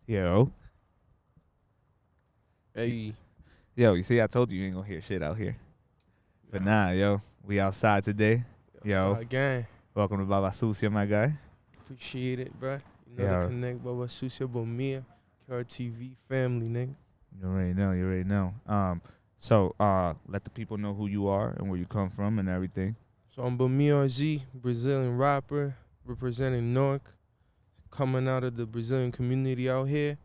Yo. Hey. Yo, you see, I told you ain't gonna hear shit out here. But nah, yo, we outside today. Yo, Again. welcome to Baba Sucia, my guy. Appreciate it, bruh. You know Yeah. the connect Baba Sucia Bamiarz, KRTV family, nigga. You already know. So let the people know who you are and where you come from and everything. So I'm Bamiarz, Brazilian rapper, representing Newark, coming out of the Brazilian community out here,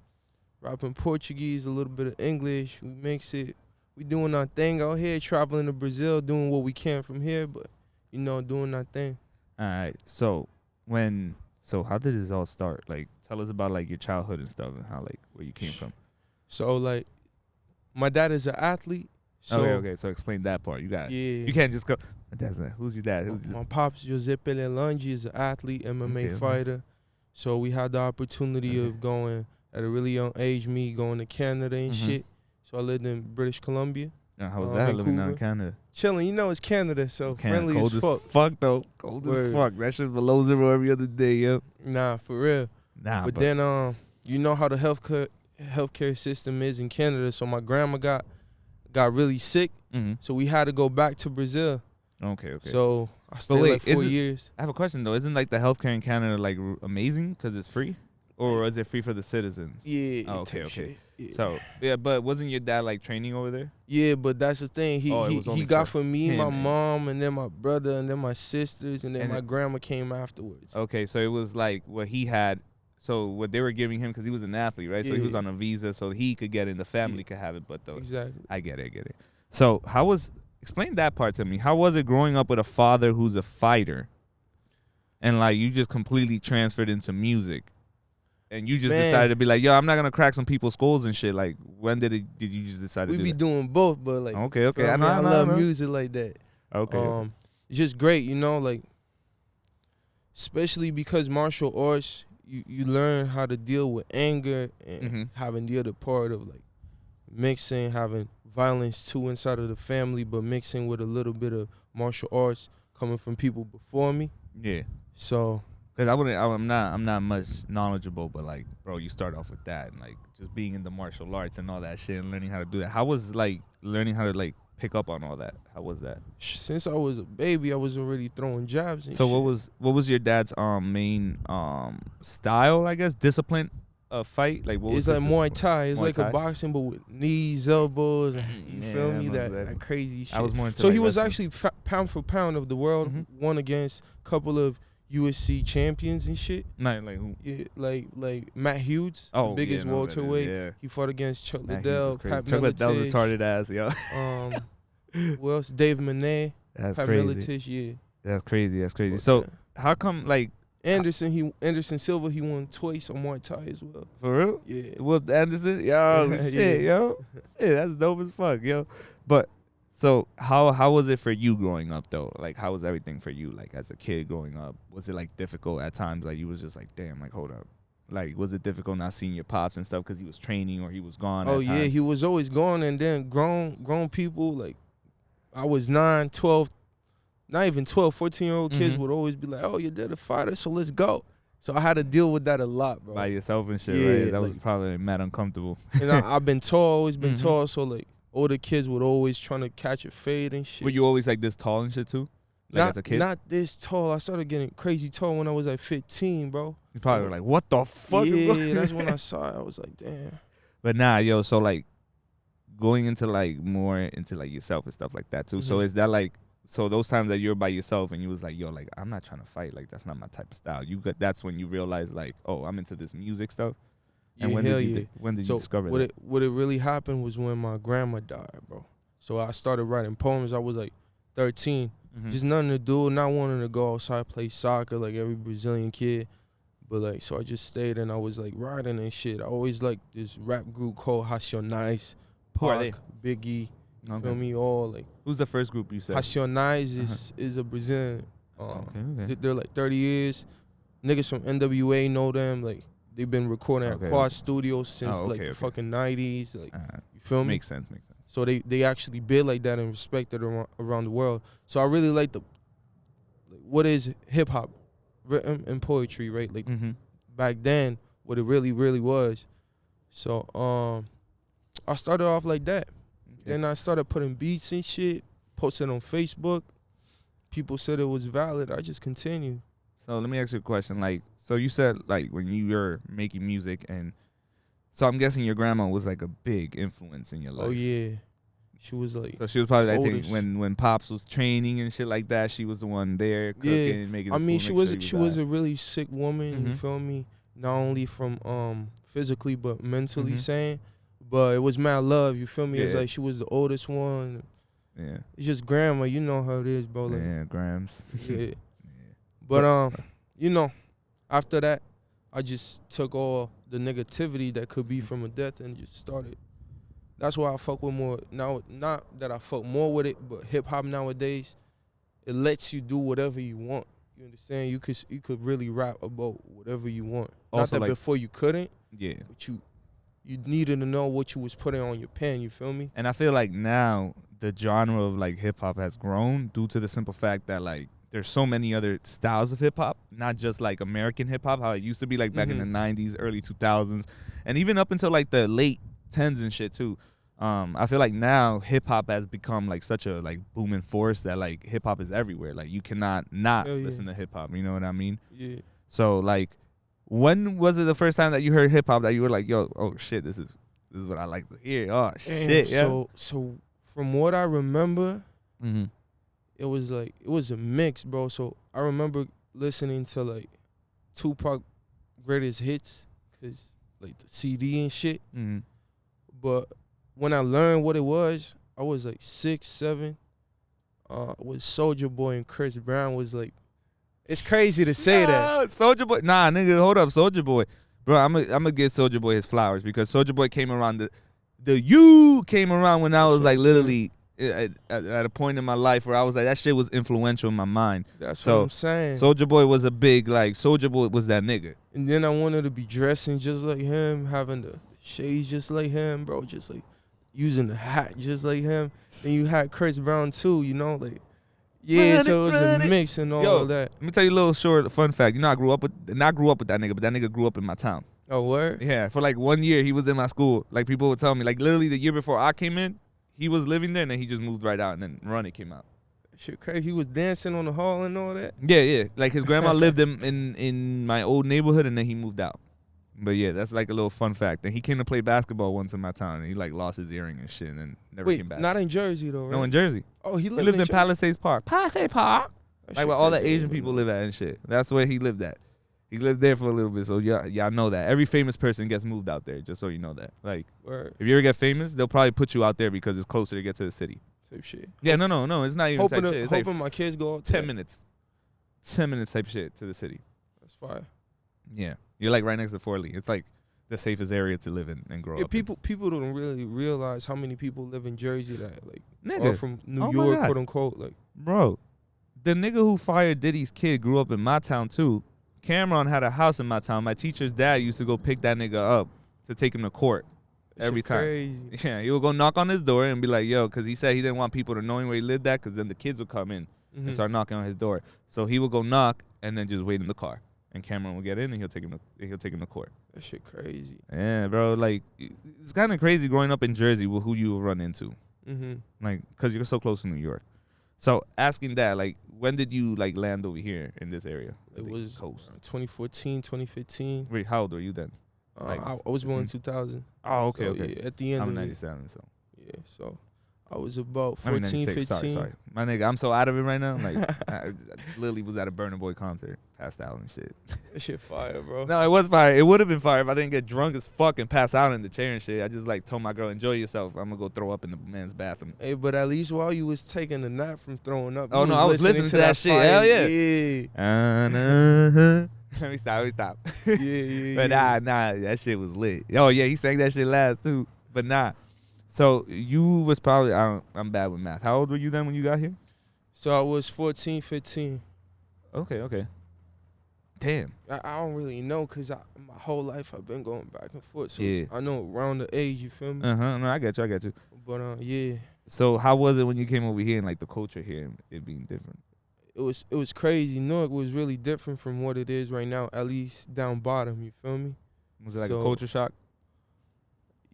rapping Portuguese, a little bit of English. We mix it. We doing our thing out here, traveling to Brazil, doing what we can from here, but, you know, doing our thing. All right. So how did this all start? Like, tell us about like your childhood and stuff and how like where you came from. So, like, my dad is an athlete. So, Okay. So explain that part. You got. Yeah. You can't just go. Who's your dad? My pops, Giuseppe Lelangi, is an athlete, MMA fighter. So we had the opportunity of going at a really young age, me going to Canada and shit. So I lived in British Columbia. How was that living down in Canada? Chilling, you know it's Canada, so friendly cold as fuck. Fuck though, cold as fuck. That shit below zero every other day, yo. Nah, for real. But then you know how the healthcare system is in Canada. So my grandma got really sick, so we had to go back to Brazil. Okay. So I stayed like 4 years. I have a question though. Isn't like the healthcare in Canada like amazing because it's free, or is it free for the citizens? Yeah. Oh, okay. Yeah. So but wasn't your dad like training over there? Yeah, but that's the thing. He got for me, my mom, and then my brother, and then my sisters, and then my grandma came afterwards. Okay, so it was like what he had. So what they were giving him because he was an athlete, right? So he was on a visa, so he could get it, the family could have it, but though exactly. I get it. So explain that part to me. How was it growing up with a father who's a fighter, and like you just completely transferred into music, and you just decided to be like, yo, I'm not gonna crack some people's skulls and shit. Like, when did you just decide to do that? We be doing both, but like okay. I love music like that. Okay. It's just great, you know, like especially because martial arts, you learn how to deal with anger and having the other part of like mixing, having violence too inside of the family, but mixing with a little bit of martial arts coming from people before me. Yeah. So, cause I'm not much knowledgeable, but like, bro, you start off with that and like just being in the martial arts and all that shit and learning how to do that. How was like learning how to like pick up on all that? How was that? Since I was a baby, I was already throwing jabs and so shit. what was your dad's main style, I guess, discipline of fight? Like what was it's like Muay Thai. It's Muay like Thai? a boxing but with knees, elbows, you feel me? That crazy shit. I was more into so like he was wrestling. actually pound for pound of the world, won against a couple of USC champions and shit. Like who? Yeah, like Matt Hughes, the biggest welterweight. Yeah. He fought against Chuck Matt Liddell, Pat Chuck Liddell's Miletich, retarded ass, yo. who else? Dave Manet, That's Pat crazy. Miletich, yeah. That's crazy. But, So how come like Anderson Silva, he won twice on Muay Thai as well. for real? Yeah. Well, Anderson, yo, shit, yo, shit, that's dope as fuck, yo. But so how was it for you growing up though? Like how was everything for you? Like as a kid growing up, was it like difficult at times? Like you was just like, damn, like hold up. Like was it difficult not seeing your pops and stuff because he was training or he was gone? Oh at yeah, times? he was always gone, and then grown people like I was 9, 12, not even 12, 14-year-old kids would always be like, oh, your dad a fighter, so let's go. So I had to deal with that a lot, bro. By yourself and shit, Yeah, right? That like, was probably mad uncomfortable. And I've been tall, always been tall, so like older kids would always trying to catch a fade and shit. Were you always like this tall and shit too? Like as a kid? Not this tall. I started getting crazy tall when I was like 15, bro. You probably were like, what the fuck? Yeah, that's when I saw it. I was like, damn. But nah, yo, so like going into like more into like yourself and stuff like that too. So is that like, so those times that you're by yourself and you was like, yo, like I'm not trying to fight, like that's not my type of style. That's when you realize like, oh, I'm into this music stuff. And when did you discover that? What it really happened was when my grandma died, bro. So I started writing poems. I was like 13. Just nothing to do, not wanting to go outside, play soccer like every Brazilian kid. But like, so I just stayed and I was like writing and shit. I always liked this rap group called Racionais, Pac, Biggie, you feel me? All like. Who's the first group you said? Racionais is a Brazilian. They're like 30 years. Niggas from NWA know them. Like they've been recording at Quad Studios since the fucking 90s. Like you feel me? Makes sense. So they actually build like that and respected around the world. So I really like what is hip hop, rhythm and poetry, right? Like back then, what it really was So I started off like that. Okay. Then I started putting beats and shit, posted on Facebook. People said it was valid. I just continued. So let me ask you a question. Like, so you said like when you were making music, and so I'm guessing your grandma was like a big influence in your life. Oh yeah, she was like. So she was probably, I think, oldest. when Pops was training and shit like that, she was the one there cooking and making. I mean, she was a a really sick woman. You Mhm. feel me? Not only from physically but mentally Mhm. saying, but it was mad love. You feel me? It's Yeah. like she was the oldest one. Yeah. It's just grandma. You know how it is, bro. Like, Yeah, Grams. yeah. But you know, after that, I just took all the negativity that could be from a death and just started. That's why I fuck with more now. Not that I fuck more with it, but hip hop nowadays, it lets you do whatever you want. You understand? You could really rap about whatever you want. Also, Not that like- before you couldn't, Yeah. but you needed to know what you was putting on your pen. You feel me? And I feel like now the genre of like hip hop has grown due to the simple fact that like there's so many other styles of hip hop, not just like American hip hop, how it used to be like back in the 90s, early 2000s, and even up until like the late 10s and shit too. I feel like now hip hop has become like such a like booming force that like hip hop is everywhere. Like you cannot not Hell yeah. listen to hip hop. You know what I mean? Yeah. So like, when was it the first time that you heard hip hop that you were like, yo, oh shit, this is what I like to hear. Oh shit, yeah. So from what I remember, Mm-hmm. it was a mix, bro. So I remember listening to like Tupac greatest hits, cause like the CD and shit. Mm-hmm. But when I learned what it was, I was like 6, 7. With Soulja Boy and Chris Brown was like, it's crazy to say that. Soulja Boy, nah, nigga, hold up, Soulja Boy, bro. I'm gonna give Soulja Boy his flowers because Soulja Boy came around the you came around when I was like literally at a point in my life where I was like that shit was influential in my mind. That's So, what I'm saying. Soulja Boy was a big like Soulja Boy was that nigga. And then I wanted to be dressing just like him, having the shades just like him, bro. Just like using the hat just like him. And you had Chris Brown too, you know, like yeah. So it was a mix and all of that. Let me tell you a little short fun fact. You know, I grew up with that nigga, but that nigga grew up in my town. Oh, word? Yeah, for like 1 year he was in my school. Like people would tell me, like literally the year before I came in, he was living there, and then he just moved right out, and then Ronnie came out. Shit crazy. He was dancing on the hall and all that. Yeah. Like his grandma lived in my old neighborhood, and then he moved out. But yeah, that's like a little fun fact. And he came to play basketball once in my town, and he like lost his earring and shit, and never came back. Not in Jersey though, right? No, in Jersey. Oh, he He lived lived in Jersey. Palisades Park. Palisades Park. That Like shit where all the crazy. Asian people live at and shit. That's where he lived at. He lived there for a little bit, so y'all know that. Every famous person gets moved out there, just so you know that. Like, Word. if you ever get famous, they'll probably put you out there because it's closer to get to the city. Type shit. Yeah, no, it's not even Hoping, type shit. It's like my kids go out 10 there. minutes. 10 minutes type shit to the city. That's fire. Yeah. You're like right next to Fort Lee. It's like the safest area to live in and grow Yeah, up in. people don't really realize how many people live in Jersey that like Nigga, are from New oh my York, God. quote unquote. Like, bro, the nigga who fired Diddy's kid grew up in my town too. Cameron had a house in my town. My teacher's dad used to go pick that nigga up to take him to court that every shit time. Crazy. Yeah, he would go knock on his door and be like, yo, because he said he didn't want people to know where he lived at because then the kids would come in and start knocking on his door. So he would go knock and then just wait in the car. And Cameron would get in and he'll take him to court. That shit crazy. Yeah, bro, like, it's kind of crazy growing up in Jersey with who you will run into. Like, because you're so close to New York. So asking that, like, when did you, like, land over here in this area? It was coast. 2014, 2015. Wait, how old were you then? Like, I was born in 2000. Oh, okay, So, okay. Yeah, at the end I'm of 97, so. Yeah, so I was about I mean, 14, 96, 15. sorry. My nigga, I'm so out of it right now. Like, I literally was at a Burna Boy concert, passed out and shit. That shit fire, bro. No, it was fire. It would have been fire if I didn't get drunk as fuck and pass out in the chair and shit. I just, like, told my girl, enjoy yourself. I'm gonna go throw up in the man's bathroom. Hey, but at least while you was taking a nap from throwing up, Oh, you no, I was listening to that shit. fire. Hell yeah. Yeah. Let me stop. Yeah. But nah, that shit was lit. Oh yeah, he sang that shit last too. But nah. So you was probably I'm bad with math. How old were you then when you got here? So I was 14, 15. Okay. Damn. I don't really know because my whole life I've been going back and forth. So Yeah. I know around the age, you feel me? No, I got you. But yeah, So how was it when you came over here and like the culture here and it being different? it was crazy. Newark was really different from what it is right now, at least down bottom, you feel me? Was it like So- a culture shock?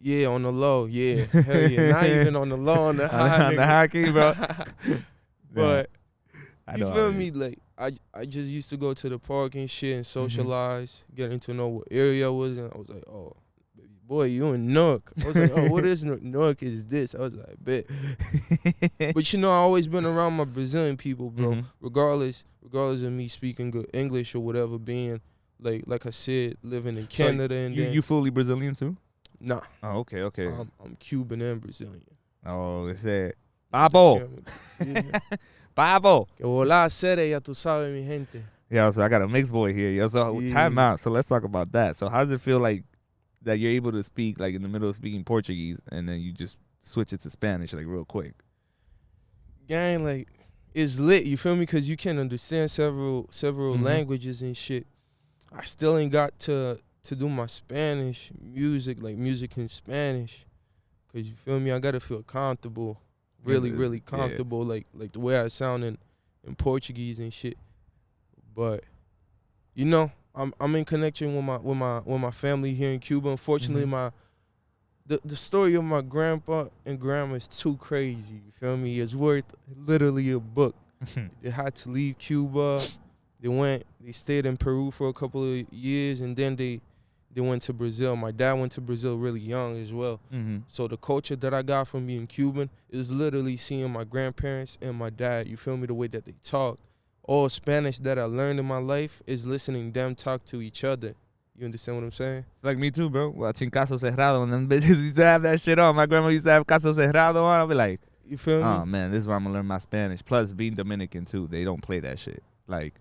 Yeah, on the low. Yeah, hell yeah. Not even on the low, on the high. On the high key, bro. But I you know feel me? Like I just used to go to the park and shit and socialize, getting to know what area I was in. I was like, oh, baby boy, you in Newark. I was like, oh, what is Newark? Newark is this. I was like, bet. But I always been around my Brazilian people, bro. Regardless of me speaking good English or whatever, being like I said, living in Canada and you fully Brazilian too? Nah. Oh, okay. I'm Cuban and Brazilian. Oh, they said Babo. Babo. Que hola, sere, ya tú sabes, mi gente. Yeah, so I got a mixed boy here. Yo, so time out. So let's talk about that. So how does it feel like that you're able to speak like in the middle of speaking Portuguese and then you just switch it to Spanish like real quick? Gang, like it's lit. You feel me? Because you can understand several languages and shit. I still ain't got to do my Spanish music, like music in Spanish. Because you feel me? I got to feel comfortable. Really comfortable, like the way I sound in Portuguese and shit. But I'm in connection with my family here in Cuba. Unfortunately, the story of my grandpa and grandma is too crazy. You feel me? It's worth literally a book. They had to leave Cuba. They stayed in Peru for a couple of years, and then they went to Brazil. My dad went to Brazil really young as well. So the culture that I got from being Cuban is literally seeing my grandparents and my dad, you feel me, the way that they talk. All Spanish that I learned in my life is listening them talk to each other. You understand what I'm saying? It's like me too, bro. Watching Caso Cerrado, and them bitches used to have that shit on. My grandma used to have Caso Cerrado on. I'll be like, you feel me? Oh, man, this is where I'm going to learn my Spanish. Plus, being Dominican, too, they don't play that shit. Like,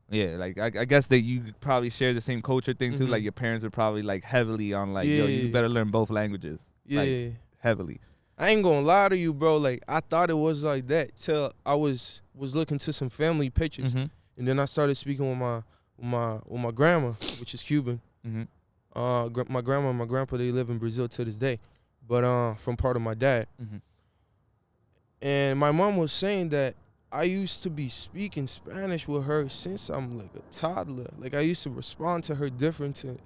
yeah, like, I guess that you probably share the same culture thing, too. Like, your parents are probably, like, heavily on, like, yo, you better learn both languages. Yeah. Like, heavily. I ain't gonna lie to you, bro. Like, I thought it was like that till I was looking to some family pictures. And then I started speaking with my grandma, which is Cuban. My grandma and my grandpa, they live in Brazil to this day. But from part of my dad. And my mom was saying that I used to be speaking Spanish with her since I'm like a toddler. Like I used to respond to her different to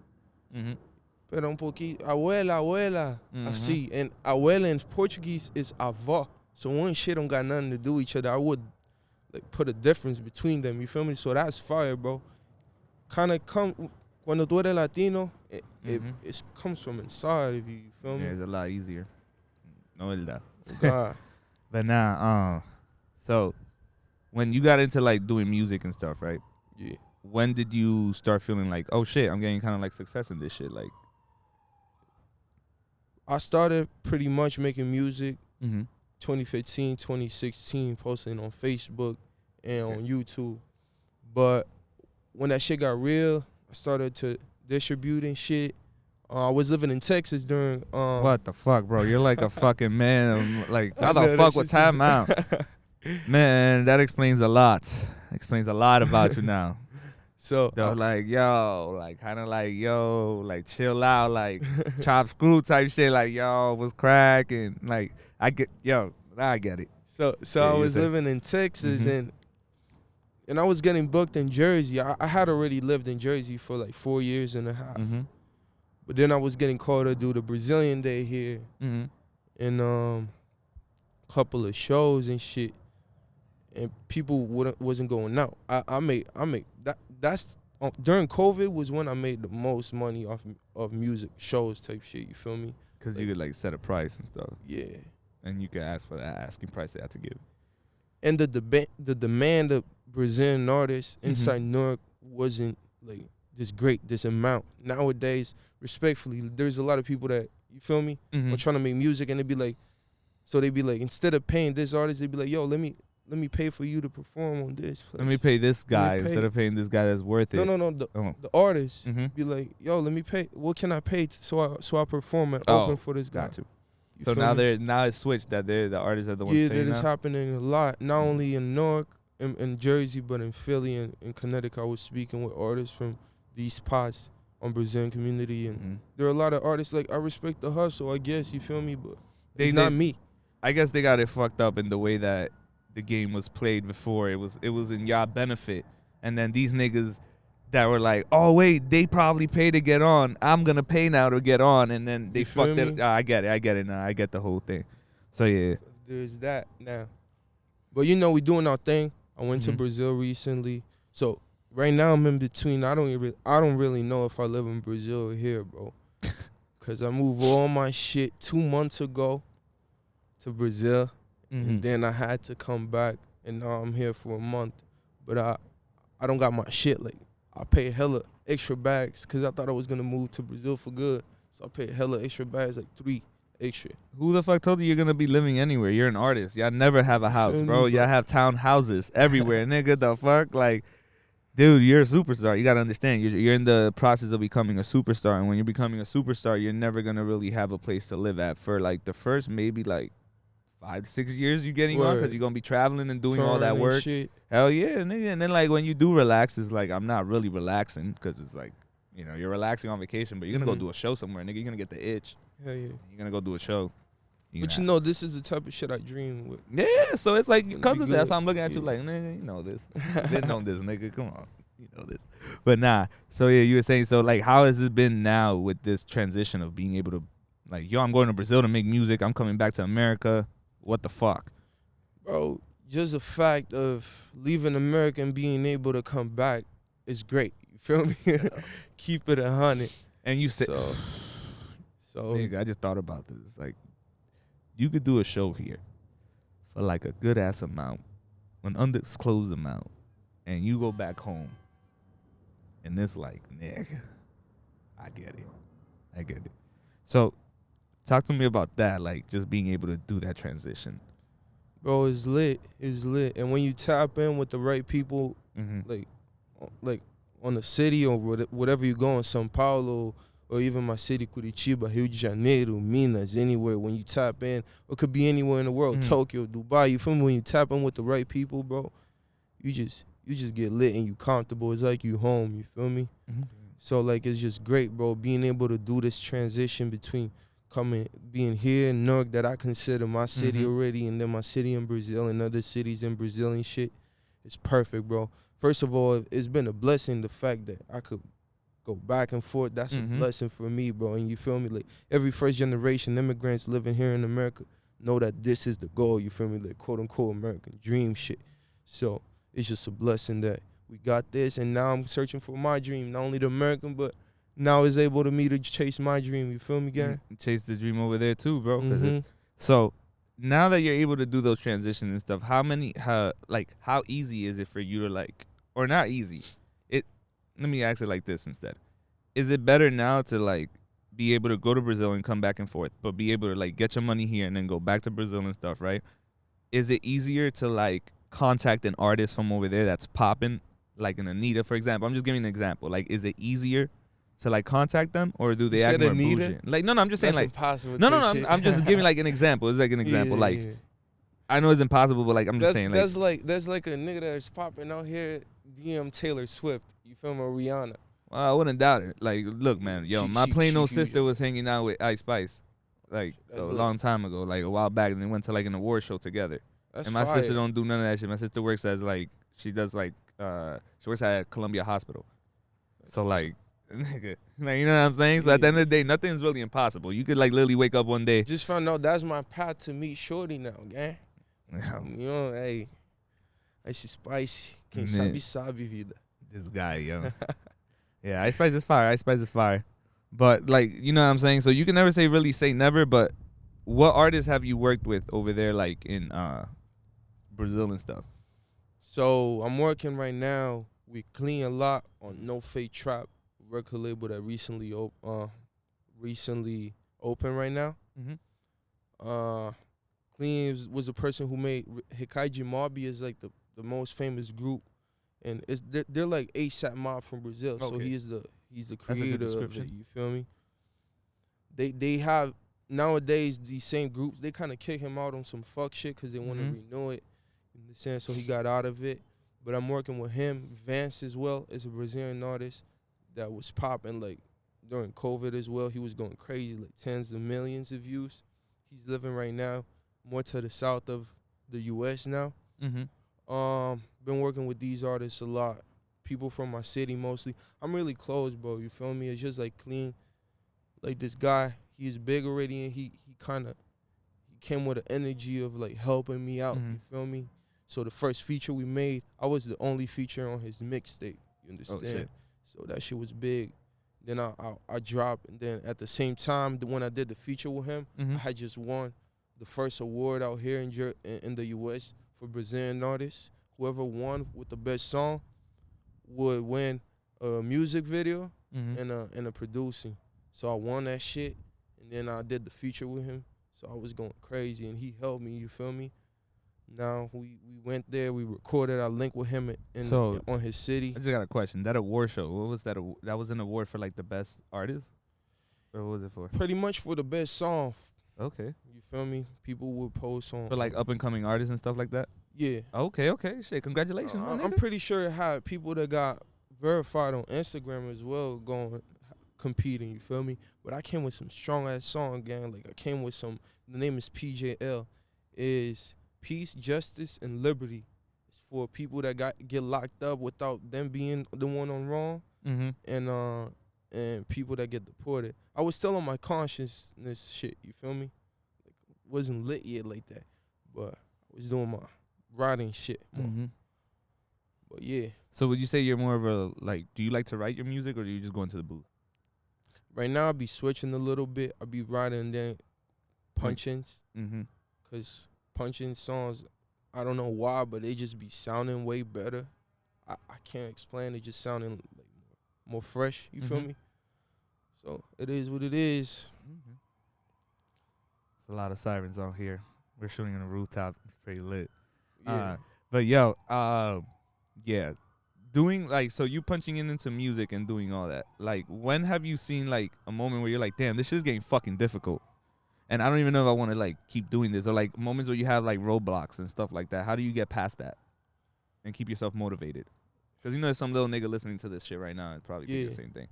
pero un poquito, abuela, así. And abuela in Portuguese is avó. So one shit don't got nothing to do with each other. I would like put a difference between them, you feel me? So that's fire, bro. Kind of cuando tú eres Latino, it comes from inside of you, you feel me? Yeah, it's a lot easier. No verdad. God. But now, so when you got into like doing music and stuff, right? Yeah. When did you start feeling like, oh shit, I'm getting kind of like success in this shit? Like, I started pretty much making music 2015, 2016, posting on Facebook and on YouTube. But when that shit got real, I started to distribute and shit. I was living in Texas during what the fuck, bro? You're like a fucking man. Like, how the fuck with time out? Man, that explains a lot. Explains a lot about you now. So they're like, yo, like kind of like, yo, like chill out, like chop screw type shit, like, yo, what's cracking? Like, I get it. So yeah, I was living in Texas and I was getting booked in Jersey. I had already lived in Jersey for like 4 years and a half. But then I was getting called to do the Brazilian Day here and couple of shows and shit. And people wasn't going out. I made that. That's during COVID was when I made the most money off of music shows type shit. You feel me? Because you could like set a price and stuff. Yeah. And you could ask for that asking price they had to give. And the demand of Brazilian artists inside Newark wasn't like this amount. Nowadays, respectfully, there's a lot of people that, you feel me, are trying to make music and they'd be like, instead of paying this artist, they'd be like, yo, let me pay for you to perform on this place. Let me pay this guy instead of paying this guy that's worth it. No. The artist be like, yo, let me pay. What can I pay so I perform and open for this guy? Got you. So now it's switched that the artists are the ones paying. Yeah, that is happening a lot. Not only in Newark and Jersey, but in Philly and in Connecticut. I was speaking with artists from these spots on Brazilian community, and there are a lot of artists. Like I respect the hustle, I guess, you feel me, but it's not me. I guess they got it fucked up in the way that the game was played before. It was in y'all benefit, and then these niggas that were like, oh wait, they probably pay to get on. I'm gonna pay now to get on, and then they fucked it. I get it now. I get the whole thing. So yeah, so there's that now. But you know, we doing our thing. I went to Brazil recently, so right now I'm in between. I don't really know if I live in Brazil or here, bro. Cause I moved all my shit 2 months ago to Brazil, and then I had to come back, and now I'm here for a month. But I don't got my shit. Like, I paid hella extra bags because I thought I was gonna move to Brazil for good. So I paid hella extra bags, like 3 extra. Who the fuck told you you're gonna be living anywhere? You're an artist. Y'all never have a house, bro. Y'all have townhouses everywhere, nigga. The fuck, like, dude, you're a superstar. You gotta understand. You're in the process of becoming a superstar, and when you're becoming a superstar, you're never gonna really have a place to live at for like the first maybe like 5 to 6 years you getting on, because you're gonna be traveling and doing all that work. Shit. Hell yeah, nigga. And then like when you do relax, it's like I'm not really relaxing because it's like, you know, you're relaxing on vacation, but you're gonna go do a show somewhere, nigga. You're gonna get the itch. Hell yeah. You're gonna go do a show. But you know, this is the type of shit I dream with. Yeah, so it's like it comes with that. So I'm looking at you like, nigga, you know this. Didn't know this, nigga. Come on, you know this. But nah. So yeah, you were saying, so like, how has it been now with this transition of being able to, like, yo, I'm going to Brazil to make music. I'm coming back to America. What the fuck, bro? Just the fact of leaving America and being able to come back is great. You feel me? Keep it 100. And you said, so nigga, I just thought about this. Like, you could do a show here for like a good ass amount, an undisclosed amount, and you go back home, and it's like, nigga, I get it. So, talk to me about that, like just being able to do that transition. Bro, it's lit. And when you tap in with the right people, like on the city or whatever you go in, São Paulo, or even my city, Curitiba, Rio de Janeiro, Minas, anywhere, when you tap in, or it could be anywhere in the world, Tokyo, Dubai, you feel me? When you tap in with the right people, bro, you just get lit and you comfortable. It's like you home, you feel me? So, like, it's just great, bro, being able to do this transition between being here in Newark, that I consider my city already, and then my city in Brazil and other cities in Brazil and shit. It's perfect, bro. First of all, it's been a blessing, the fact that I could go back and forth. That's a blessing for me, bro. And you feel me? Like, every first generation immigrants living here in America know that this is the goal, you feel me? Like, quote unquote American dream shit. So it's just a blessing that we got this, and now I'm searching for my dream, not only the American, but now is able to me to chase my dream. You feel me, gang? Chase the dream over there too, bro. So now that you're able to do those transitions and stuff, how easy is it for you to, like, or not easy? Let me ask it like this instead. Is it better now to, like, be able to go to Brazil and come back and forth, but be able to, like, get your money here and then go back to Brazil and stuff, right? Is it easier to, like, contact an artist from over there that's popping, like an Anita, for example? I'm just giving an example. Like, is it easier to, like, contact them, or do they act more bougie? Like, no, I'm just saying, that's like, impossible. No, I'm just giving, like, an example. It's like an example. Yeah, like, yeah. I know it's impossible, but, like, I'm just saying, like, there's like a nigga that's popping out here, DM Taylor Swift. You feel me? Or Rihanna. Well, I wouldn't doubt it. Like, look, man, yo, my plain old sister was hanging out with Ice Spice, like, a long time ago, like a while back, and they went to, like, an award show together. And my sister don't do none of that shit. My sister works as, like, she does, like, she works at Columbia Hospital. So, like, nigga, like, you know what I'm saying? So at the end of the day, nothing's really impossible. You could, like, literally wake up one day. Just found out that's my path to meet Shorty now, gang. You know, hey, Ice Spice, quem sabe vida. This guy, yo. Yeah, Ice Spice is fire. But, like, you know what I'm saying? So you can never really say never, but what artists have you worked with over there, like, in Brazil and stuff? So I'm working right now with Clean a lot on No Fake Trap, record label that recently opened right now. Clean was the person who made Hikaiji Mob is, like, the most famous group. And they're like ASAP Mob from Brazil, so he's the creator of it. You feel me? They have nowadays these same groups. They kind of kick him out on some fuck shit because they want to renew it. In the sense, so he got out of it. But I'm working with him. Vance as well is a Brazilian artist that was popping, like, during COVID as well. He was going crazy, like tens of millions of views. He's living right now more to the south of the U.S. now. Been working with these artists a lot. people from my city mostly. I'm really close, bro. You feel me? It's just like clean. Like this guy, he's big already, and he came with an energy of like helping me out. You feel me? So the first feature we made, I was the only feature on his mixtape. You understand? Oh, shit. So that shit was big. Then I dropped, and then at the same time, when I did the feature with him, I had just won the first award out here in the U.S. for Brazilian artists. Whoever won with the best song would win a music video and a producing. So I won that shit, and then I did the feature with him. So I was going crazy, and he helped me. You feel me? Now we went there, we recorded. I linked with him on his city. I just got a question. That award show, what was that? That was an award for like the best artist, or what was it for? Pretty much for the best song. Okay. You feel me? People would post on for like up and coming artists and stuff like that. Yeah. Okay. Shit. Congratulations. I'm pretty sure it had people that got verified on Instagram as well going competing. You feel me? But I came with some strong ass song, gang. Like I came with some. The name is PJL. Is Peace, Justice, and Liberty. It's for people that get locked up without them being the one on wrong, and people that get deported. I was still on my consciousness shit. You feel me? Like, wasn't lit yet like that, but I was doing my writing shit more. But yeah. So would you say you're more of a like? Do you like to write your music, or do you just go into the booth? Right now, I be switching a little bit. I be writing then punch-ins, cause punch-in songs, I don't know why, but they just be sounding way better. I can't explain. They just sounding like more fresh. You feel me? So it is what it is. It's a lot of sirens out here. We're shooting on a rooftop. It's pretty lit. Yeah. But yo, yeah. Doing like, so you punching into music and doing all that. Like, when have you seen like a moment where you're like, damn, this shit's getting fucking difficult, and I don't even know if I want to like keep doing this, or like moments where you have like roadblocks and stuff like that? How do you get past that and keep yourself motivated? Because you know there's some little nigga listening to this shit right now and probably think the same thing.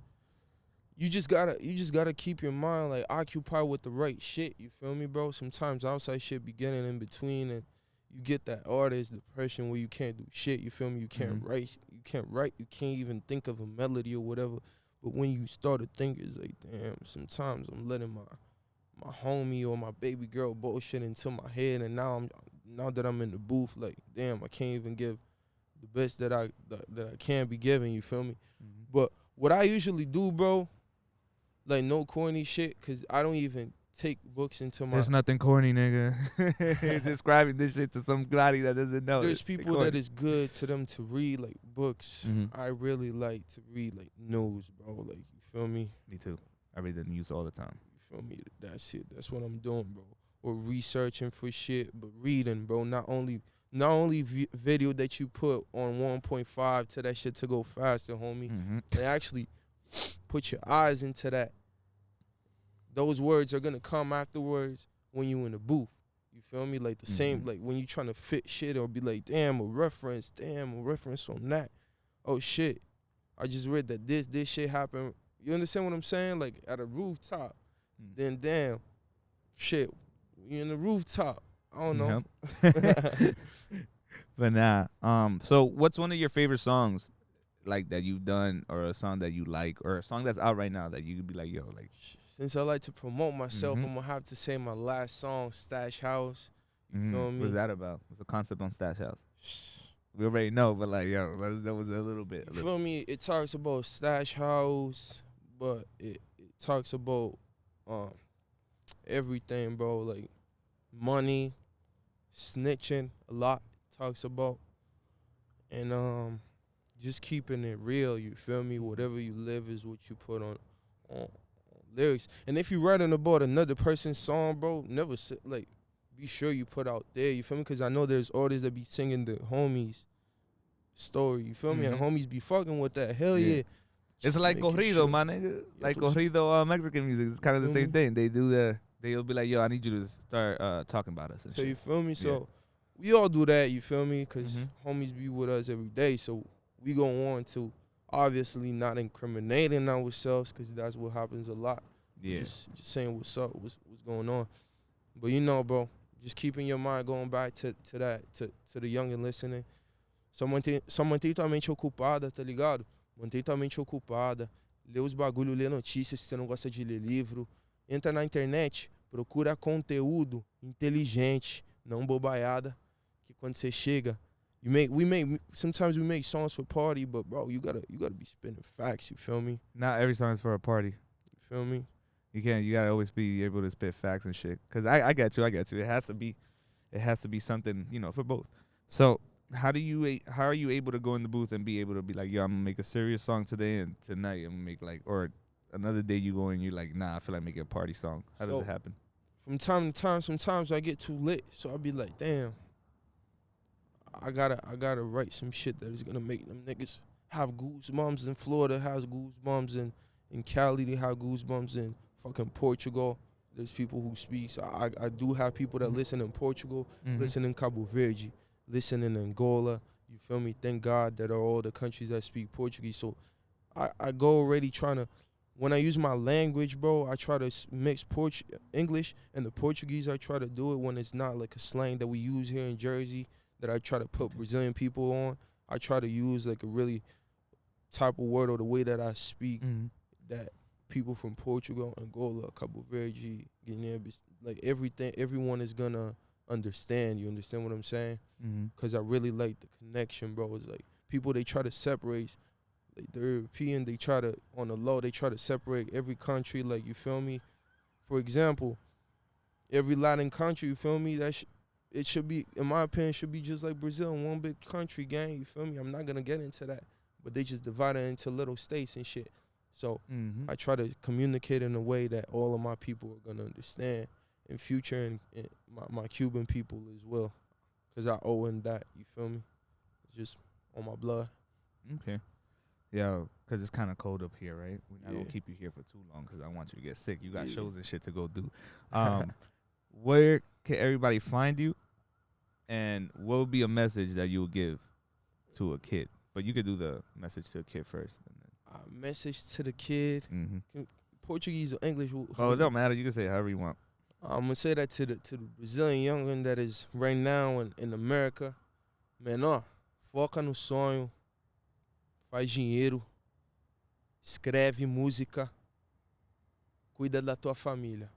You just gotta keep your mind like occupied with the right shit. You feel me, bro? Sometimes outside shit be getting in between, and you get that artist depression where you can't do shit. You feel me? You can't write. You can't write. You can't even think of a melody or whatever. But when you start to think, it's like, damn. Sometimes I'm letting my homie or my baby girl bullshit into my head, and now that I'm in the booth, like, damn, I can't even give the best that I can be giving. You feel me? But what I usually do, bro, like no corny shit, cause I don't even take books into my. There's nothing corny, nigga. You're describing this shit to somebody that doesn't know. There's people that is good to them to read like books. I really like to read like news, bro. Like, you feel me? Me too. I read the news all the time. You feel me? That's it. That's what I'm doing, bro. Or researching for shit, but reading, bro. Not only video that you put on 1.5 to that shit to go faster, homie. They actually put your eyes into that. Those words are gonna come afterwards when you in the booth. You feel me? Like the same, like when you trying to fit shit or be like, damn, a reference on that. Oh shit, I just read that this shit happened. You understand what I'm saying? Like at a rooftop. Then damn, shit, you in the rooftop. I don't know. But nah. So what's one of your favorite songs, like that you've done, or a song that you like, or a song that's out right now that you could be like, yo, like. Since I like to promote myself, I'm gonna have to say my last song, Stash House. You feel me? What's that about? What's the concept on Stash House? We already know, but like, yo, that was a little bit. You feel me? It talks about Stash House, but it talks about everything, bro. Like money, snitching, a lot it talks about, and just keeping it real. You feel me? Whatever you live is what you put on lyrics. And if you writing about another person's song, bro, never like be sure you put out there. You feel me? Because I know there's artists that be singing the homies story. You feel me? And homies be fucking with that. Hell yeah. It's like corrido, my nigga. Like corrido Mexican music. It's kind of the same thing. They'll be like, yo, I need you to start talking about us and so shit. You feel me? So we all do that, you feel me? Because homies be with us every day. So we go on to obviously not incriminating ourselves, because that's what happens a lot. Yeah. Just saying what's up, what's going on. But you know, bro, just keeping your mind going back to that, to the young and listening. Só mantém tua mente ocupada, tá ligado? Mantém tua mente ocupada. Lê os bagulho, lê notícias se você não gosta de ler livro. Entra na internet, procura conteúdo inteligente, não bobaiada. Que quando você chega, sometimes we make songs for party, but bro, you gotta be spinning facts, you feel me? Not every song is for a party. You feel me? You gotta always be able to spit facts and shit. Cause I get you. It has to be something, for both. So how are you able to go in the booth and be able to be like, yo, I'm gonna make a serious song today, and tonight I'm gonna make or another day you go and you're like, nah, I feel like making a party song. How does it happen? From time to time, sometimes I get too lit, so I'll be like, damn, I gotta write some shit that is gonna make them niggas have goosebumps in Florida, has goosebumps in Cali, they have goosebumps in fucking Portugal. There's people who speak. So I do have people that listen in Portugal, listen in Cabo Verde, listen in Angola. You feel me? Thank God that are all the countries that speak Portuguese. So I go already trying to, when I use my language, bro, I try to mix English and the Portuguese. I try to do it when it's not like a slang that we use here in Jersey that I try to put Brazilian people on. I try to use like a really type of word or the way that I speak that people from Portugal, Angola, Cabo Verde, Guinea, like everyone is gonna understand. You understand what I'm saying? Because I really like the connection, bro. It's like people, they try to separate, like the European, they try to, on the low, they try to separate every country, like, you feel me? For example, every Latin country, you feel me? It should be, in my opinion, should be just like Brazil, one big country, gang, you feel me? I'm not gonna get into that, but they just divide it into little states and shit. So I try to communicate in a way that all of my people are gonna understand in future, and my Cuban people as well, because I owe in that, you feel me? It's just on my blood. Okay. Yeah, because it's kind of cold up here, right? We're not going to keep you here for too long because I want you to get sick. You got shows and shit to go do. Where can everybody find you? And what would be a message that you would give to a kid? But you could do the message to a kid first. Message to the kid. Portuguese or English? Oh, it don't matter. You can say it however you want. I'm going to say that to the Brazilian youngin that is right now in America. Menor, foca no sonho. Faz dinheiro. Escreve música. Cuida da tua família.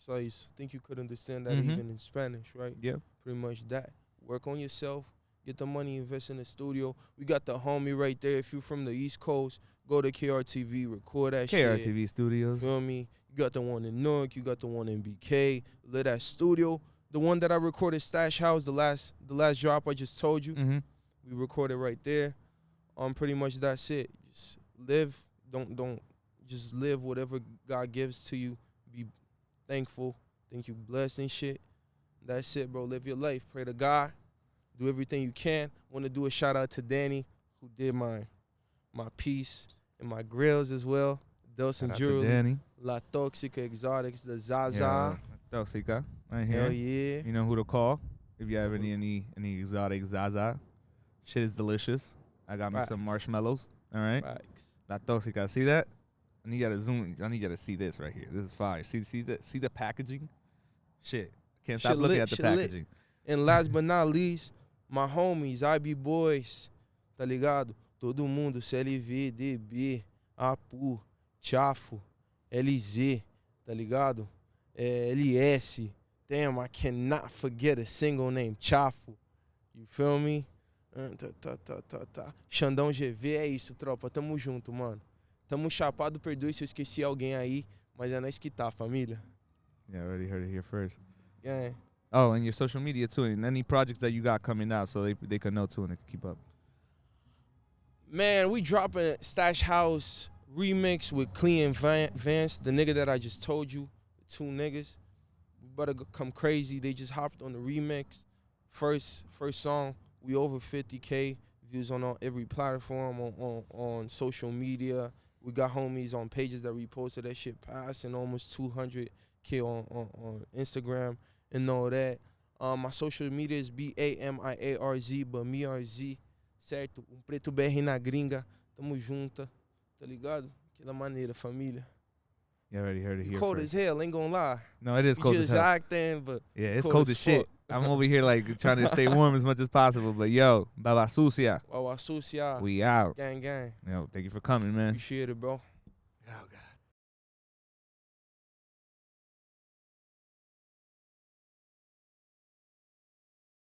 Só isso. I think you could understand that even in Spanish, right? Yeah. Pretty much that. Work on yourself. Get the money, invest in the studio. We got the homie right there. If you're from the East Coast, go to KRTV, record that shit. KRTV Studios. Feel me? You got the one in Newark. You got the one in BK. Let that studio. The one that I recorded, Stash House, the last drop I just told you. We recorded right there. Pretty much that's it. Just live. Don't just live whatever God gives to you. Be thankful. Think you blessed and shit. That's it, bro. Live your life. Pray to God. Do everything you can. Want to do a shout out to Danny, who did my piece and my grills as well. Delson Jewelry, Danny. La Toxica Exotics, the Zaza. Yeah, Toxica, right here. Hell yeah. You know who to call if you have any exotic Zaza. Shit is delicious. I got me some marshmallows. All right. Facts. La Toxica. See that? I need you to zoom. I need you to see this right here. This is fire. See the packaging? Shit. Can't stop looking at the packaging. Lit. And last but not least, my homies, IB Boys, tá ligado? Todo mundo, CLV, DB, Apu, Chafo, LZ, tá ligado? LS. Damn, I cannot forget a single name, Chafo. You feel me? Xandão GV, é isso, tropa. Tamo junto, mano. Tamo chapado, perdoe se eu esqueci alguém aí, mas é nós que tá, família. Yeah, I already heard it here first. Yeah. Oh, and your social media too, and any projects that you got coming out so they can know too and they can keep up. Man, we dropping a Stash House remix with Clean Vance, the nigga that I just told you, the two niggas. We better come crazy. They just hopped on the remix. First song, we over 50K views on every platform, on social media. We got homies on pages that reposted that shit passing almost 200K on Instagram. And all that. My social media is Bamiarz, Bamiarz, certo? Preto BR na gringa. Tamo junta, tá ligado? Aquela maneira, família. You already heard it here Cold first. as hell, ain't gonna lie. No, it is cold as hell. Just acting, but yeah, it's cold as shit. I'm over here like trying to stay warm as much as possible. But yo, Baba Sucia. Baba Sucia. We out. Gang, gang. Yo, thank you for coming, man. Appreciate it, bro. Oh, God.